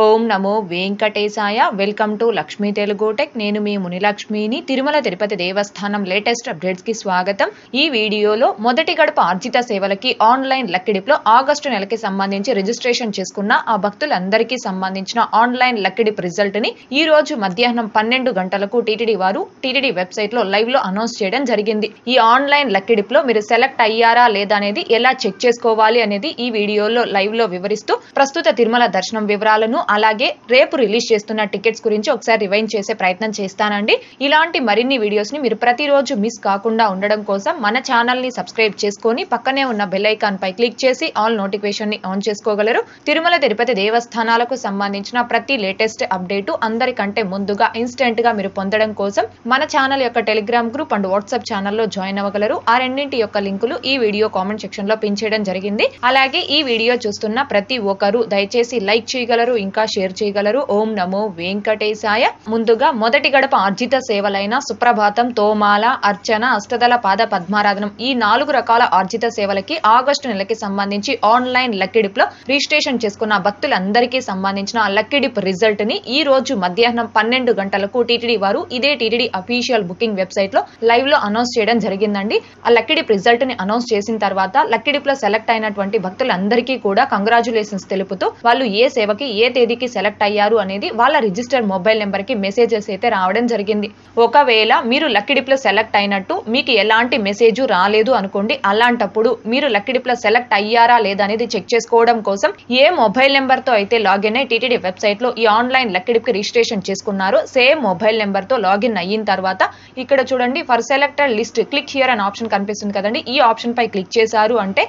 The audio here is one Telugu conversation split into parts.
Om Namo Venkatesaya. Welcome to Lakshmi Telugu tech. నేను మీ మునిలక్ష్మిని. తిరుమల తిరుపతి దేవస్థానం లేటెస్ట్ అప్డేట్స్ కి స్వాగతం. ఈ వీడియోలో మొదటి గడప ఆర్జిత సేవలకి ఆన్లైన్ లక్కీ డిప్ లో ఆగస్టు నెలకి సంబంధించి రిజిస్ట్రేషన్ చేసుకున్న ఆ భక్తులందరికీ సంబంధించిన ఆన్లైన్ లక్కీ డిప్ రిజల్ట్ ని ఈ రోజు మధ్యాహ్నం 12 గంటలకు టీటీడీ వారు టీటీడీ వెబ్సైట్ లో లైవ్ లో అనౌన్స్ చేయడం జరిగింది. ఈ ఆన్లైన్ లక్కీ డిప్ లో మీరు సెలెక్ట్ అయ్యారా లేదా అనేది ఎలా చెక్ చేసుకోవాలి అనేది ఈ వీడియోలో లైవ్ లో వివరిస్తూ ప్రస్తుత తిరుమల దర్శనం వివరాలను అలాగే రేపు రిలీజ్ చేస్తున్న టికెట్స్ గురించి ఒకసారి రివైండ్ చేసే ప్రయత్నం చేస్తానండి. ఇలాంటి మరిన్ని వీడియోస్ ని మీరు ప్రతిరోజు మిస్ కాకుండా ఉండడం కోసం మన ఛానల్ ని సబ్స్క్రైబ్ చేసుకొని పక్కనే ఉన్న బెల్ ఐకాన్ పై క్లిక్ చేసి ఆల్ నోటిఫికేషన్ ని ఆన్ చేసుకోగలరు. తిరుమల తిరుపతి దేవస్థానాలకు సంబంధించిన ప్రతి లేటెస్ట్ అప్డేట్ అందరికంటే ముందుగా ఇన్స్టెంట్ గా మీరు పొందడం కోసం మన ఛానల్ యొక్క టెలిగ్రామ్ గ్రూప్ అండ్ వాట్సాప్ ఛానల్లో జాయిన్ అవ్వగలరు. ఆ రెండింటి యొక్క లింకులు ఈ వీడియో కామెంట్ సెక్షన్ లో పిన్ చేయడం జరిగింది. అలాగే ఈ వీడియో చూస్తున్న ప్రతి ఒక్కరు దయచేసి లైక్ చేయగలరు, ఇంకా షేర్ చేయగలరు. ఓం నమో వెంకటేశాయ. ముందుగా మొదటి గడప ఆర్జిత సేవలైన సుప్రభాతం, తోమాల, అర్చన, అష్టదళ పాద పద్మారాధనం ఈ 4 రకాల ఆర్జిత సేవలకి ఆగస్టు నెలకి సంబంధించి ఆన్లైన్ లక్కీ డిప్ లో రిజిస్ట్రేషన్ చేసుకున్న భక్తులందరికీ సంబంధించిన లక్కీ డిప్ రిజల్ట్ ని ఈ రోజు మధ్యాహ్నం 12 గంటలకు టీటీడీ వారు ఇదే టీటీడీ అఫీషియల్ బుకింగ్ వెబ్సైట్ లో లైవ్ లో అనౌన్స్ చేయడం జరిగిందండి. ఆ లక్కీ డిప్ రిజల్ట్ ని అనౌన్స్ చేసిన తర్వాత లక్కీ డిప్ లో సెలెక్ట్ అయినటువంటి భక్తులందరికీ కూడా కంగ్రాచులేషన్స్ తెలుపుతూ వాళ్ళు ఏ సేవకి ఏ తేదీకి సెలెక్ట్ అయ్యారు అనేది వాళ్ళ రిజిస్టర్ మొబైల్ నెంబర్ కి మెసేజెస్ అయితే రావడం జరిగింది. ఒకవేళ మీరు లక్కీ డిప్ లో సెలెక్ట్ అయినట్టు మీకు ఎలాంటి మెసేజ్ రాలేదు అనుకోండి, అలాంటప్పుడు మీరు లక్కీ డిప్ లో సెలెక్ట్ అయ్యారా లేదా అనేది చెక్ చేసుకోవడం కోసం ఏ మొబైల్ నెంబర్ తో అయితే లాగిన్ అయ్యి టీటీడీ వెబ్సైట్ లో ఈ ఆన్లైన్ లక్కీ డిప్ కి రిజిస్ట్రేషన్ చేసుకున్నారో సేమ్ మొబైల్ నెంబర్ తో లాగిన్ అయిన తర్వాత ఇక్కడ చూడండి for selected list click here అనే ఆప్షన్ కనిపిస్తుంది కదండి. ఈ ఆప్షన్ పై క్లిక్ చేశారు అంటే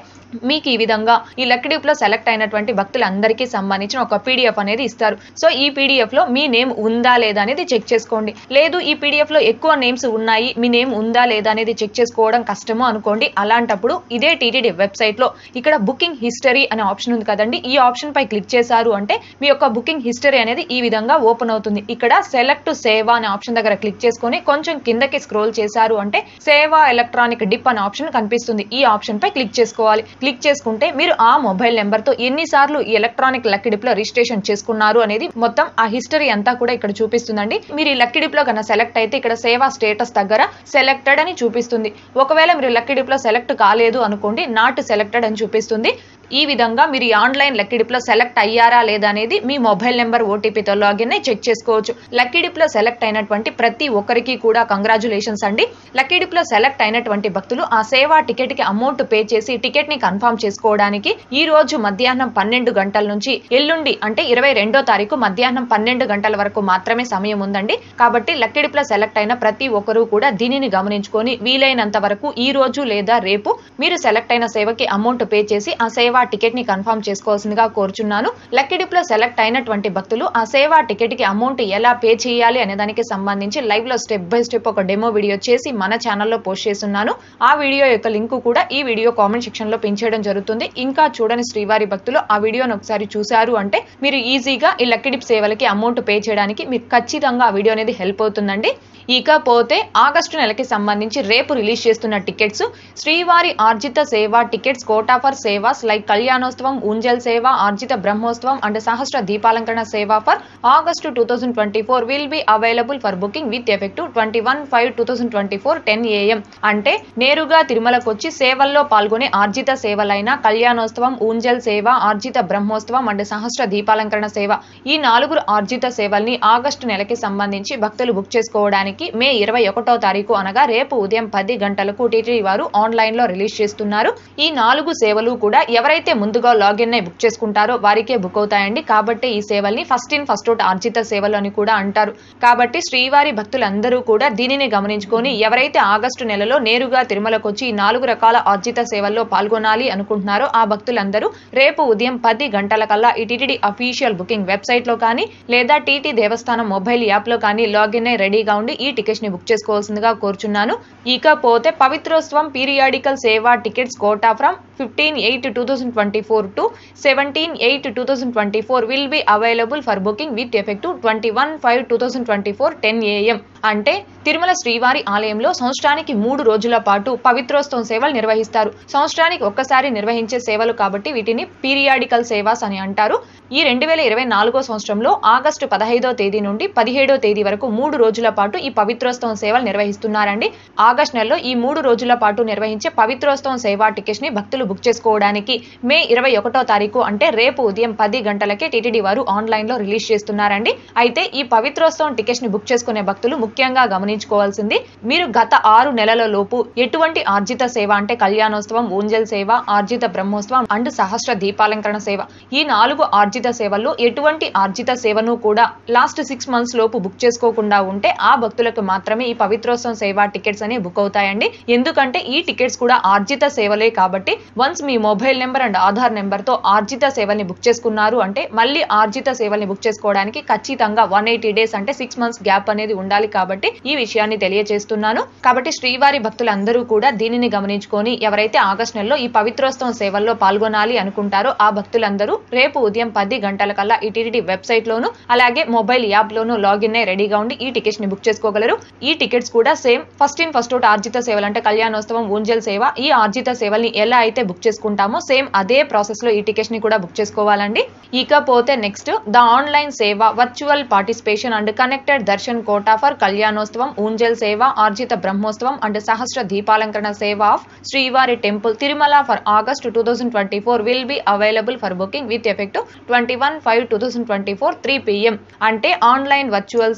మీకు ఈ విధంగా ఈ లక్కీ డిప్ లో సెలెక్ట్ అయినటువంటి భక్తులందరికీ సంబంధించిన ఒక పీడిఎఫ్ అనేది ఇస్తారు. సో ఈ పీడిఎఫ్ లో మీ నేమ్ ఉందా లేదా అనేది చెక్ చేసుకోండి. లేదు ఈ పీడిఎఫ్ లో ఎక్కువ నేమ్స్ ఉన్నాయి, మీ నేమ్ ఉందా లేదా అనేది చెక్ చేసుకోవడం కష్టమో అనుకోండి, అలాంటప్పుడు ఇదే టీటీడీ వెబ్సైట్ లో ఇక్కడ బుకింగ్ హిస్టరీ అనే ఆప్షన్ ఉంది కదండి. ఈ ఆప్షన్ పై క్లిక్ చేశారు అంటే మీ యొక్క బుకింగ్ హిస్టరీ అనేది ఈ విధంగా ఓపెన్ అవుతుంది. ఇక్కడ సెలెక్ట్ సేవ అనే ఆప్షన్ దగ్గర క్లిక్ చేసుకొని కొంచెం కిందకి స్క్రోల్ చేశారు అంటే సేవా ఎలక్ట్రానిక్ డిప్ అనే ఆప్షన్ కనిపిస్తుంది. ఈ ఆప్షన్ పై క్లిక్ చేసుకోవాలి. క్లిక్ చేసుకుంటే మీరు ఆ మొబైల్ నెంబర్ తో ఎన్నిసార్లు ఈ ఎలక్ట్రానిక్ లక్కీ డిప్ లో రిజిస్ట్రేషన్ చేసుకున్నారు అనేది మొత్తం ఆ హిస్టరీ అంతా కూడా ఇక్కడ చూపిస్తుందండి. మీరు ఈ లక్కీ డిప్ లో కన్నా సెలెక్ట్ అయితే ఇక్కడ సేవా స్టేటస్ దగ్గర సెలెక్టెడ్ అని చూపిస్తుంది. ఒకవేళ మీరు లక్కీ డిప్ లో సెలెక్ట్ కాలేదు అనుకోండి, నాట్ సెలెక్టెడ్ అని చూపిస్తుంది. ఈ విధంగా మీరు ఆన్లైన్ లక్కీ డిప్ లో సెలెక్ట్ అయ్యారా లేదా అనేది మీ మొబైల్ నెంబర్ ఓటీపీతో లాగిన్ అయి చెక్ చేసుకోవచ్చు. లక్కీ డిప్ లో సెలెక్ట్ అయినటువంటి ప్రతి ఒక్కరికి కూడా కంగ్రాచులేషన్స్ అండి. లక్కీ డిప్ లో సెలెక్ట్ అయినటువంటి భక్తులు ఆ సేవా టికెట్ కి అమౌంట్ పే చేసి టికెట్ ని కన్ఫర్మ్ చేసుకోవడానికి ఈ రోజు మధ్యాహ్నం 12 గంటల నుంచి ఎల్లుండి అంటే 22వ తారీఖు మధ్యాహ్నం 12 గంటల వరకు మాత్రమే సమయం ఉందండి. కాబట్టి లక్కీ డిప్ లో సెలెక్ట్ అయిన ప్రతి ఒక్కరూ కూడా దీనిని గమనించుకొని వీలైనంత వరకు ఈ రోజు లేదా రేపు మీరు సెలెక్ట్ అయిన సేవకి అమౌంట్ పే చేసి ఆ సేవా టికెట్ ని కన్ఫర్మ్ చేసుకోవాల్సిందిగా కోరుచున్నాను. లక్కీ డిప్ లో సెలెక్ట్ అయినటువంటి భక్తులు ఆ సేవా టికెట్ కి అమౌంట్ ఎలా పే చేయాలి అనే దానికి సంబంధించి లైవ్ లో స్టెప్ బై స్టెప్ ఒక డెమో వీడియో చేసి మన ఛానల్లో పోస్ట్ చేస్తున్నాను. ఆ వీడియో యొక్క లింక్ కూడా ఈ వీడియో కామెంట్ సెక్షన్ లో పిన్ చేయడం జరుగుతుంది. ఇంకా చూడని శ్రీవారి భక్తులు ఆ వీడియోను ఒకసారి చూశారు అంటే మీరు ఈజీగా ఈ లక్కీ డిప్ సేవలకి అమౌంట్ పే చేయడానికి మీకు ఖచ్చితంగా ఆ వీడియో అనేది హెల్ప్ అవుతుందండి. ఇకపోతే ఆగస్టు నెలకి సంబంధించి రేపు రిలీజ్ చేస్తున్న tickets Srivari Arjitha Seva tickets quota for సేవాస్ like Kalyanotsavam, Unjal Seva, Arjitha Brahmotsavam and Sahasra Deepalankarana Seva for August 2024 will be available for booking with effective 21/5/2024 10 AM. అంటే నేరుగా తిరుమలకు వచ్చి సేవల్లో పాల్గొనే ఆర్జిత సేవలైన కళ్యాణోత్సవం, ఊంజల్ సేవ, ఆర్జిత బ్రహ్మోత్సవం అండ్ సహస్ర దీపాలంకరణ సేవ ఈ 4 ఆర్జిత సేవల్ని ఆగస్టు నెలకి సంబంధించి భక్తులు బుక్ చేసుకోవడానికి మే 21వ తారీఖు అనగా రేపు ఉదయం 10 గంటలకు టీటీడీ వారు ఆన్లైన్ లో రిలీజ్ చేస్తున్నారు. ఈ 4 సేవలు కూడా ఎవరైతే ముందుగా లాగిన్ అయి బుక్ చేసుకుంటారో వారికే బుక్ అవుతాయండి. కాబట్టి ఈ సేవల్ని ఫస్ట్ ఇన్ ఫస్ట్ అవుట్ ఆర్జిత సేవలు అని కూడా అంటారు. కాబట్టి శ్రీవారి భక్తులందరూ కూడా దీనిని గమనించుకొని ఎవరైతే ఆగస్టు నెలలో నేరుగా తిరుమలకు వచ్చి ఈ 4 రకాల ఆర్జిత సేవల్లో పాల్గొనాలి అనుకుంటున్నారో ఆ భక్తులందరూ రేపు ఉదయం 10 గంటల కల్లా ఈ టీటీడీ అఫీషియల్ బుకింగ్ వెబ్సైట్ లో కానీ లేదా టీటీ దేవస్థానం మొబైల్ యాప్ లో కానీ లాగిన్ అయి రెడీగా ఉండి ఈ టికెట్స్ ని బుక్ చేసుకోవాల్సిందిగా కోరుచున్నాను. ఇకపోతే పవిత్రోత్సవం పీరియాడికల్ సేవా tickets quota from 15/8/2024 2024 to 17/8/2024 will be available for booking with effect to 21/5/2024 10 AM. అంటే తిరుమల శ్రీవారి ఆలయంలో సంవత్సరానికి 3 రోజుల పాటు పవిత్రోత్సవం సేవలు నిర్వహిస్తారు. సంవత్సరానికి ఒక్కసారి నిర్వహించే సేవలు కాబట్టి వీటిని పీరియాడికల్ సేవాస్ అని అంటారు. ఈ 2024 సంవత్సరంలో ఆగస్టు 15వ తేదీ నుండి 17వ తేదీ వరకు 3 రోజుల పాటు ఈ పవిత్రోత్సవం సేవలు నిర్వహిస్తున్నారండి. ఆగస్టు నెలలో ఈ 3 రోజుల పాటు నిర్వహించే పవిత్రోత్సవం సేవా టికెట్స్ ని భక్తులు బుక్ చేసుకోవడానికి మే 21వ తారీఖు అంటే రేపు ఉదయం 10 గంటలకే టీటీడీ వారు ఆన్లైన్ లో రిలీజ్ చేస్తున్నారండి. అయితే ఈ పవిత్రోత్సవం టికెట్స్ ని బుక్ చేసుకునే భక్తులు ముఖ్యంగా గమనించుకోవాల్సింది, మీరు గత 6 నెలల లోపు ఎటువంటి ఆర్జిత సేవ అంటే కళ్యాణోత్సవం, ఊంజల్ సేవ, ఆర్జిత బ్రహ్మోత్సవం అండ్ సహస్ర దీపాలంకరణ సేవ, ఈ 4 ఆర్జిత సేవల్లో ఎటువంటి ఆర్జిత సేవను కూడా లాస్ట్ 6 మంత్స్ లోపు బుక్ చేసుకోకుండా ఉంటే ఆ భక్తులకు మాత్రమే ఈ పవిత్రోత్సవం సేవా టికెట్స్ అనేవి బుక్ అవుతాయండి. ఎందుకంటే ఈ టికెట్స్ కూడా ఆర్జిత సేవలే కాబట్టి once me mobile number and Aadhaar number తో ఆర్జిత సేవల్ని బుక్ చేసుకున్నారు అంటే మళ్ళీ ఆర్జిత సేవల్ని బుక్ చేసుకోవడానికి ఖచ్చితంగా 180 డేస్ అంటే 6 మంత్స్ గ్యాప్ అనేది ఉండాలి. కాబట్టి ఈ విషయాన్ని తెలియజేస్తున్నాను. కాబట్టి శ్రీవారి భక్తులందరూ కూడా దీనిని గమనించుకొని ఎవరైతే ఆగస్టు నెలలో ఈ పవిత్రోత్సవం సేవల్లో పాల్గొనాలి అనుకుంటారో ఆ భక్తులందరూ రేపు ఉదయం 10 గంటల కల్లా ఈ టీటీడీ వెబ్సైట్ లోను అలాగే మొబైల్ యాప్ లోను లాగిన్ అయి రెడీగా ఉండి ఈ టికెట్స్ ని బుక్ చేసుకోగలరు. ఈ టికెట్స్ కూడా same first in first out ఆర్జిత సేవలు అంటే కళ్యాణోత్సవం, ఊంజల్ సేవ, ఈ ఆర్జిత సేవల్ని ఎలా అయితే బుక్ చేసుకుంటామో సేమ్ అదే ప్రాసెస్ లో ఈ టికెట్స్ ని కూడా బుక్ చేసుకోవాలండి. ఇకపోతే next the online seva virtual participation and connected darshan quota for Kalyanotsavam, Unjal Seva, Arjitha Brahmotsavam and Sahasra Deepalankarana సేవ ఆఫ్ శ్రీవారి temple Tirumala for August 2024 will be available for booking with effect 21/5/2024 3 PM. అంటే ఆన్లైన్ వర్చువల్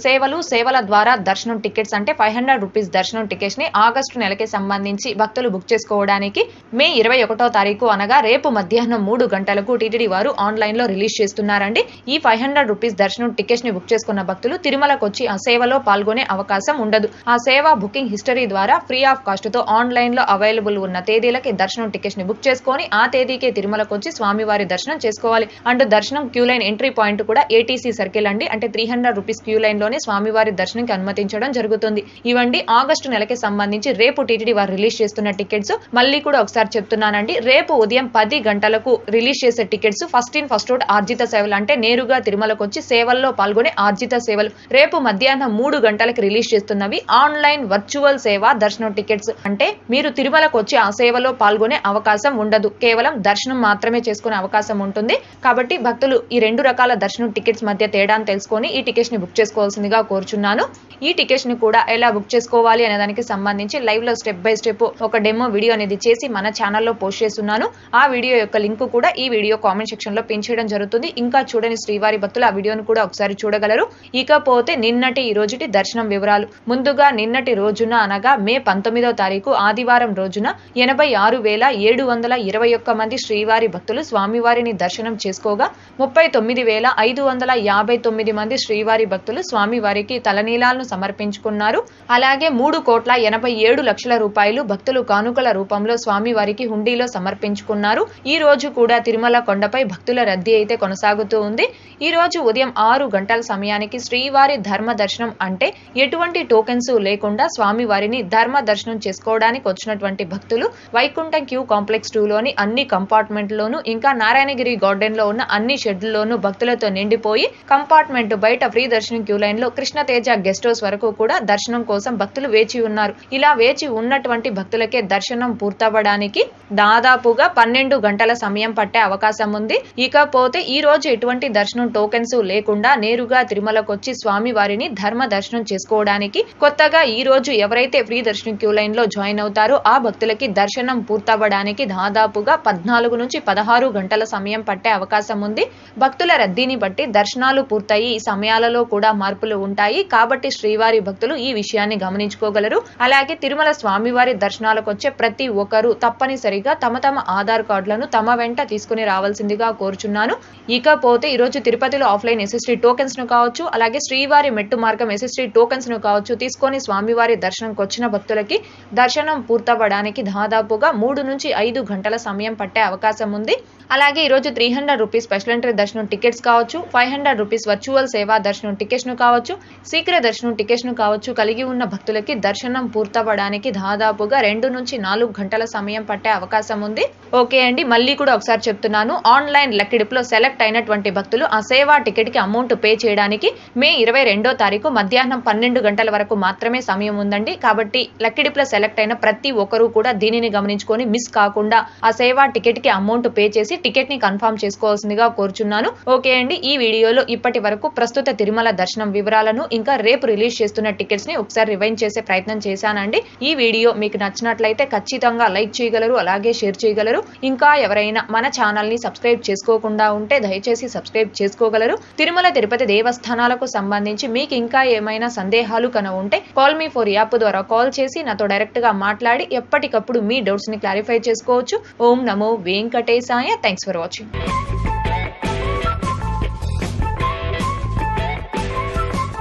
సేవల ద్వారా దర్శనం టికెట్స్ అంటే 500 రూపీస్ దర్శనం టికెట్స్ ని ఆగస్టు నెలకి సంబంధించి భక్తులు బుక్ చేసుకోవడానికి మే 21వ తారీఖు అనగా రేపు మధ్యాహ్నం 3 గంటలకు టీటీడీ వారు ఆన్లైన్ లో రిలీజ్ చేస్తున్నారండి. ఈ 500 రూపీస్ దర్శనం టికెట్స్ ని బుక్ చేసుకున్న భక్తులు తిరుమలకు వచ్చి ఆ సేవలో పాల్గొనే అవకాశం ఉండదు. ఆ సేవ బుకింగ్ హిస్టరీ ద్వారా ఫ్రీ ఆఫ్ కాస్ట్ తో ఆన్లైన్ లో అవైలబుల్ ఉన్న తేదీలకి దర్శనం టికెట్స్ ని బుక్ చేసుకొని ఆ తేదీకే తిరుమలకు వచ్చి స్వామివారి దర్శనం చేసుకోవాలి. అండ్ దర్శనం క్యూ లైన్ ఎంట్రీ పాయింట్ కూడా ఏటీసీ సర్కిల్ అండి. అంటే 300 రూపీస్ క్యూ లైన్ లోనే స్వామివారి దర్శనంకి అనుమతించడం జరుగుతుంది. ఇవండి ఆగస్టు నెలకి సంబంధించి రేపు టీటీడీ వారు రిలీజ్ చేస్తున్న టికెట్స్. మళ్ళీ కూడా ఒకసారి చెప్తున్నానండి, రేపు ఉదయం 10 గంటలకు రిలీజ్ చేసే tickets first in first out ఆర్జిత సేవలు అంటే నేరుగా తిరుమలకు వచ్చి సేవల్లో పాల్గొనే ఆర్జిత సేవలు. రేపు మధ్యాహ్నం 3 గంటలకు రిలీజ్ చేస్తున్నవి ఆన్లైన్ వర్చువల్ సేవ దర్శనం టికెట్స్. అంటే మీరు తిరుమలకు వచ్చి ఆ సేవలో పాల్గొనే అవకాశం ఉండదు, కేవలం దర్శనం మాత్రమే చేసుకునే అవకాశం ఉంటుంది. కాబట్టి భక్తులు ఈ 2 రకాల దర్శనం టికెట్స్ మధ్య తేడాను తెలుసుకొని ఈ టికెట్స్ ని బుక్ చేసుకోవాల్సిందిగా కోరుచున్నాను. ఈ టికెట్స్ ని కూడా ఎలా బుక్ చేసుకోవాలి అనే దానికి సంబంధించి లైవ్ లో స్టెప్ బై స్టెప్ ఒక డెమో వీడియో అనేది చేసి మన ఛానల్లో పోస్ట్ చేస్తున్నాను. ఆ వీడియో యొక్క లింక్ కూడా ఈ వీడియో కామెంట్ సెక్షన్ లో పిన్ చేయడం జరుగుతుంది. ఇంకా చూడని శ్రీవారి భక్తులు ఆ వీడియోను కూడా ఒకసారి చూడగలరు. ఇకపోతే నిన్నటి ఈ రోజుటి దర్శనం వివరాలు. ముందుగా నిన్నటి రోజున అనగా మే 19వ తారీఖు ఆదివారం రోజున 86,721 మంది శ్రీవారి భక్తులు స్వామివారిని దర్శనం చేసుకోగా 39,559 మంది శ్రీవారి భక్తులు స్వామివారికి తలనీలాలను సమర్పించుకున్నారు. అలాగే 3,87,00,000 రూపాయలు భక్తులు కానుకల రూపంలో స్వామివారికి హుండీలో సమర్పించుకున్నారు. ఈ రోజు కూడా తిరుమల కొండపై భక్తుల రద్దీ అయితే కొనసాగుతూ ఉంది. ఈ రోజు ఉదయం 6 గంటల సమయానికి శ్రీవారి ధర్మ దర్శనం అంటే ఎటువంటి టోకెన్స్ లేకుండా స్వామివారిని ధర్మ దర్శనం చేసుకోవడానికి వచ్చినటువంటి భక్తులు వైకుంఠం క్యూ కాంప్లెక్స్ 2 లోని అన్ని కంపార్ట్మెంట్ లోను ఇంకా నారాయణగిరి గార్డెన్ లో ఉన్న అన్ని షెడ్లలోనూ భక్తులతో నిండిపోయి కంపార్ట్మెంట్ బయట ఫ్రీ దర్శనం క్యూ లైన్ లో కృష్ణతేజ గెస్ట్ హౌస్ వరకు కూడా దర్శనం కోసం భక్తులు వేచి ఉన్నారు. ఇలా వేచి ఉన్నటువంటి భక్తులకే దర్శనం పూర్తవ్వడానికి దాదాపుగా 12 గంటల సమయం పట్టే అవకాశం ఉంది. ఇకపోతే ఈ రోజు ఎటువంటి దర్శనం టోకెన్స్ లేకుండా నేరుగా తిరుమలకు వచ్చి స్వామి వారిని ధర్మ దర్శనం చేసుకోవడానికి కొత్తగా ఈ రోజు ఎవరైతే ఫ్రీ దర్శనం క్యూ లైన్ లో జాయిన్ అవుతారో ఆ భక్తులకి దర్శనం పూర్తవ్వడానికి దాదాపుగా 14 నుంచి 16 గంటల సమయం పట్టే అవకాశం ఉంది. భక్తుల రద్దీని బట్టి దర్శనాలు పూర్తయి ఈ సమయాలలో కూడా మార్పులు ఉంటాయి. కాబట్టి శ్రీవారి భక్తులు ఈ విషయాన్ని గమనించుకోగలరు. అలాగే తిరుమల స్వామివారి దర్శనాలకు వచ్చే ప్రతి ఒక్కరూ తప్పనిసరిగా తమ ఆధార్ కార్డులను తమ వెంట తీసుకుని రావాల్సిందిగా కోరుచున్నాను. ఇకపోతే ఈ రోజు తిరుపతిలో ఆఫ్లైన్ ఎస్ఎస్టీ టోకెన్స్ ను కావచ్చు, అలాగే శ్రీవారి మెట్టు మార్గం ఎస్ఎస్టీ టోకెన్స్ ను కావచ్చు తీసుకొని స్వామివారి దర్శనంకి వచ్చిన భక్తులకి దర్శనం పూర్తవ్వడానికి దాదాపుగా 3 నుంచి 5 గంటల సమయం పట్టే అవకాశం ఉంది. అలాగే ఈరోజు 300 రూపీస్ స్పెషల్ ఎంట్రీ దర్శనం టికెట్స్ కావచ్చు, 500 రూపీస్ వర్చువల్ సేవా దర్శనం టికెట్స్ ను కావచ్చు, శీఘ్ర దర్శనం టికెట్స్ ను కావచ్చు కలిగి ఉన్న భక్తులకి దర్శనం పూర్తవ్వడానికి దాదాపుగా 2 నుంచి 4 గంటల సమయం పట్టే అవకాశం ఉంది. ఓకే అండి, మళ్ళీ కూడా ఒకసారి చెప్తున్నాను. ఆన్లైన్ లక్కీ డిప్ లో సెలెక్ట్ అయినటువంటి భక్తులు ఆ సేవా టికెట్ కి అమౌంట్ పే చేయడానికి మే 22వ తారీఖు మధ్యాహ్నం 12 గంటల వరకు మాత్రమే సమయం ఉందండి. కాబట్టి లక్కీ డిప్ లో సెలెక్ట్ అయిన ప్రతి ఒక్కరూ కూడా దీనిని గమనించుకొని మిస్ కాకుండా ఆ సేవా టికెట్ కి అమౌంట్ పే చేసి టికెట్ ని కన్ఫర్మ్ చేసుకోవాల్సిందిగా కోరుచున్నాను. ఓకే అండి, ఈ వీడియోలో ఇప్పటి వరకు ప్రస్తుత తిరుమల దర్శనం వివరాలను ఇంకా రేపు రిలీజ్ చేస్తున్న టికెట్స్ ని ఒకసారి రివైండ్ చేసే ప్రయత్నం చేశానండి. ఈ వీడియో మీకు నచ్చినట్లయితే ఖచ్చితంగా లైక్ చేయగలరు, అలాగే షేర్ చేయగలరు. ఇంకా ఎవరైనా మన ఛానల్ ని సబ్స్క్రైబ్ చేసుకోకుండా ఉంటే దయచేసి సబ్స్క్రైబ్ చేసుకోగలరు. తిరుమల తిరుపతి దేవస్థానాలకు సంబంధించి మీకు ఇంకా ఏమైనా సందేహాలు ఉంటే కాల్ మీ ఫర్ యాప్ ద్వారా కాల్ చేసి నాతో డైరెక్ట్ గా మాట్లాడి ఎప్పటికప్పుడు మీ డౌట్స్ ని క్లారిఫై చేసుకోవచ్చు. ఓం నమో వెంకటేశాయ. Thanks for watching.